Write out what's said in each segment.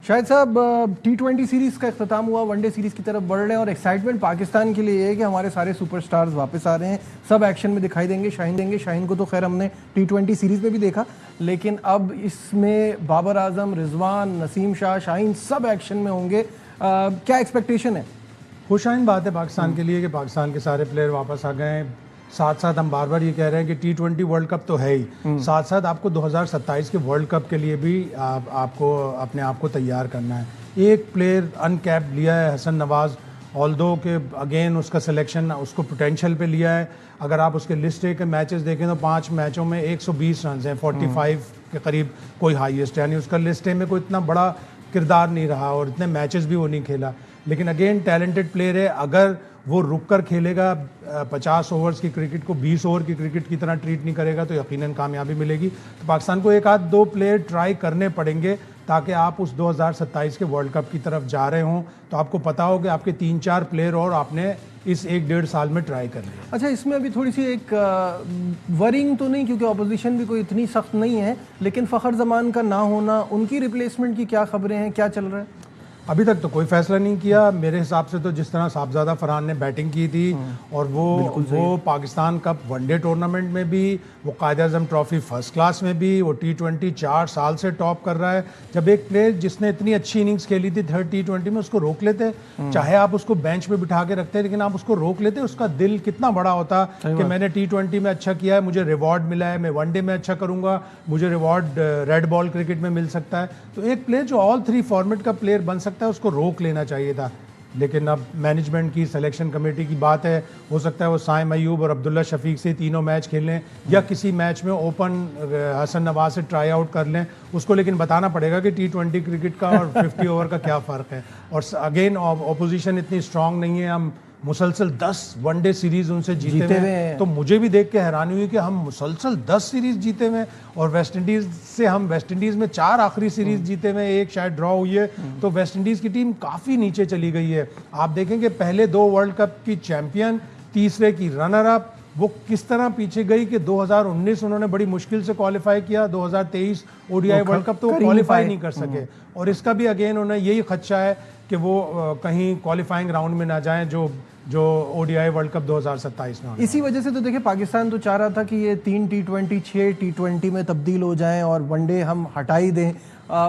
शाहिद साहब, T20 series का इख्तिताम हुआ, वनडे सीरीज़ की तरफ बढ़ रहे हैं और एक्साइटमेंट पाकिस्तान के लिए है कि हमारे सारे सुपरस्टार्स वापस आ रहे हैं, सब एक्शन में दिखाई देंगे। शाहीन को तो खैर हमने T20 सीरीज़ में भी देखा, लेकिन अब इसमें बाबर आजम, रिजवान, नसीम शाह, शाहीन सब एक्शन में होंगे। क्या एक्सपेक्टेशन है? खुशाइन बात है पाकिस्तान के लिए कि पाकिस्तान के सारे प्लेयर वापस आ गए हैं। साथ साथ हम बार बार ये कह रहे हैं कि T20 वर्ल्ड कप तो है ही, साथ साथ आपको 2027 के वर्ल्ड कप के लिए भी आपको अपने आप को तैयार करना है। एक प्लेयर अनकैप्ड लिया है हसन नवाज़, ऑल्दो के अगेन उसका सिलेक्शन उसको पोटेंशियल पे लिया है। अगर आप उसके लिस्ट ए के मैचेस देखें तो 5 मैचों में 120 रन हैं, 45 के करीब कोई हाईएस्ट, यानी उसका लिस्ट ए में कोई इतना बड़ा किरदार नहीं रहा और इतने मैचेस भी वो नहीं खेला। लेकिन अगेन टैलेंटेड प्लेयर है, अगर वो रुक कर खेलेगा, 50 ओवर्स की क्रिकेट को 20 ओवर की क्रिकेट की तरह ट्रीट नहीं करेगा तो यकीनन कामयाबी मिलेगी। तो पाकिस्तान को एक आध दो प्लेयर ट्राई करने पड़ेंगे ताकि आप उस 2027 के वर्ल्ड कप की तरफ जा रहे हों तो आपको पता हो कि आपके 3-4 प्लेयर और आपने इस 1-1.5 साल में ट्राई कर लिया। अच्छा, इसमें अभी थोड़ी सी एक वरिंग तो नहीं, क्योंकि ऑपोजिशन भी कोई इतनी सख्त नहीं है, लेकिन फ़खर जमान का ना होना, उनकी रिप्लेसमेंट की क्या खबरें हैं, क्या चल रहा है? अभी तक तो कोई फैसला नहीं किया। मेरे हिसाब से तो जिस तरह साहबजादा फरहान ने बैटिंग की थी और वो पाकिस्तान कप वनडे टूर्नामेंट में भी, वो कायद-ए-आज़म ट्रॉफी फर्स्ट क्लास में भी, वो T20 4 साल से टॉप कर रहा है। जब एक प्लेयर जिसने इतनी अच्छी इनिंग्स खेली थी थर्ड T20 में, उसको रोक लेते, चाहे आप उसको बेंच पे बिठा के रखते, लेकिन आप उसको रोक लेते, उसका दिल कितना बड़ा होता कि मैंने T20 में अच्छा किया है, मुझे रिवॉर्ड मिला है, मैं वनडे में अच्छा करूंगा, मुझे रिवॉर्ड रेड बॉल क्रिकेट में मिल सकता है। तो एक प्लेयर जो ऑल 3 फॉर्मेट का प्लेयर बन सकता है उसको रोक लेना चाहिए था। लेकिन अब मैनेजमेंट की, सिलेक्शन कमेटी की बात है, हो सकता है वो साइम अयूब और अब्दुल्ला शफीक से तीनों मैच खेल लें या किसी मैच में ओपन हसन नवाज से ट्राई आउट कर लें उसको। लेकिन बताना पड़ेगा कि T20 क्रिकेट का और 50 ओवर का क्या फ़र्क है। और अगेन ऑपोजिशन इतनी स्ट्रांग नहीं है, हम मुसलसल 10 वनडे सीरीज उनसे जीते हुए, तो मुझे भी देख के हैरानी हुई कि हम मुसलसल 10 सीरीज जीते हुए और वेस्ट इंडीज़ से हम वेस्ट इंडीज़ में 4 आखिरी सीरीज जीते हुए, एक शायद ड्रॉ हुई है। तो वेस्ट इंडीज़ की टीम काफ़ी नीचे चली गई है। आप देखेंगे पहले 2 वर्ल्ड कप की चैंपियन, तीसरे की रनर अप, वो किस तरह पीछे गई कि 2019 उन्होंने बड़ी मुश्किल से क्वालिफाई किया, 2023 ODI वर्ल्ड कप तो क्वालिफाई नहीं कर सके। और इसका भी अगेन उन्हें यही खदशा है कि वो कहीं क्वालिफाइंग राउंड में ना जाएं जो ODI वर्ल्ड कप 2027 में। इसी वजह से तो देखिए, पाकिस्तान तो चाह रहा था कि ये 3 T20 6 T20 में तब्दील हो जाएं और वनडे हम हटा ही दें।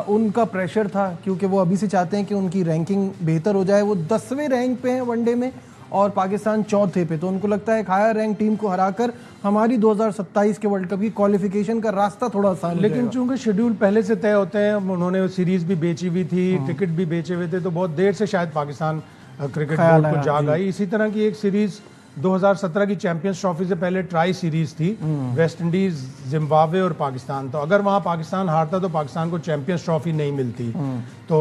उनका प्रेशर था क्योंकि वो अभी से चाहते हैं कि उनकी रैंकिंग बेहतर हो जाए। वो 10वें रैंक पे हैं वनडे में और पाकिस्तान 4थे पे, तो उनको लगता है एक हायर रैंक टीम को हराकर हमारी 2027 के वर्ल्ड कप की क्वालिफिकेशन का रास्ता थोड़ा आसान हो लेकिन चूंकि शेड्यूल पहले से तय होते हैं, उन्होंने सीरीज भी बेची हुई थी, टिकट भी बेचे हुए थे, तो बहुत देर से शायद पाकिस्तान क्रिकेट बोर्ड को जाग आई। इसी तरह की एक सीरीज 2017 की चैंपियंस ट्रॉफी से पहले ट्राई सीरीज थी, वेस्ट इंडीज, जिम्बाब्वे और पाकिस्तान। तो अगर वहां पाकिस्तान हारता तो पाकिस्तान को चैंपियंस ट्रॉफी नहीं मिलती। तो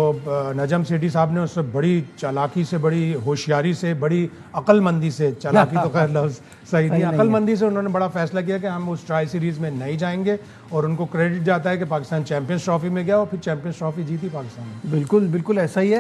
नजम सेठी साहब ने उससे बड़ी चालाकी से, बड़ी होशियारी से, बड़ी अक्लमंदी से, चालाकी तो खैर लफ्ज़ सही नहीं, अक्लमंदी से उन्होंने बड़ा फैसला किया कि हम उस ट्राई सीरीज में नहीं जाएंगे और उनको क्रेडिट जाता है कि पाकिस्तान चैंपियंस ट्रॉफी में गया और फिर चैंपियंस ट्रॉफी जीती पाकिस्तान। बिल्कुल बिल्कुल ऐसा ही है।